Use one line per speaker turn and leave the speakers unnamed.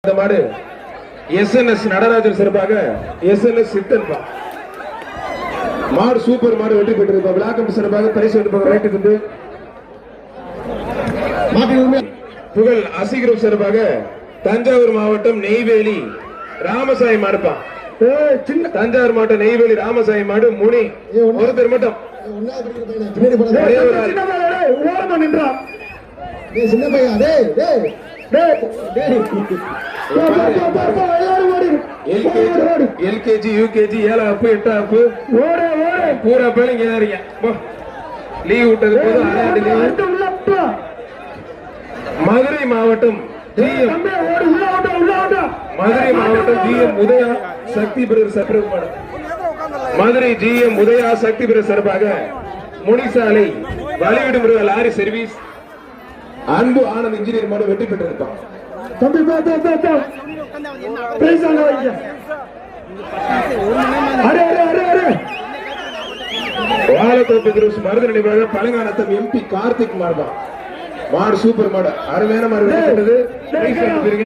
இந்த மாடு எஸ்என்எஸ் நடராஜன் சிறப்பாக எஸ்என்எஸ் சித்தன்பா மாடு சூப்பர் மாடு வெற்றி பெற்றிருப்பா விழாக்கம் சிறப்பாக பரிசு எடுப்பது புகழ் அசிகரம் சிறப்பாக தஞ்சாவூர் மாவட்டம் நெய்வேலி ராமசாமி மாடுப்பா தஞ்சாவூர் மாவட்டம் நெய்வேலி ராமசாமி மாடு முனி ஒருத்தர் மட்டும்
சின்ன பையன்
எல்கேஜி யூகேஜி 7 அப்பு 8 அப்பு பூரா பேரும் இங்க இருக்கீங்க லீவ் விட்டது போது மதுரை மாவட்டம் ஜிஎம் உதயா சக்தி பிரதர் சப்ரகுமார் மதுரை ஜிஎம் உதயா சக்தி பிரதர் சார்பாக முனிசாலை வழிவிடுமுறை லாரி சர்வீஸ் அன்பு ஆனந்த் இன்ஜினியர் மாடு வெற்றி பெற்றிருக்கான். வாழத்தோப்பு குரூஸ் மருது நினைவாக பழங்கானத்தம் எம்பி கார்த்திக் மாடுதான் மாடு சூப்பர் மாடு அருமையான மாடு வெற்றி பெற்றது.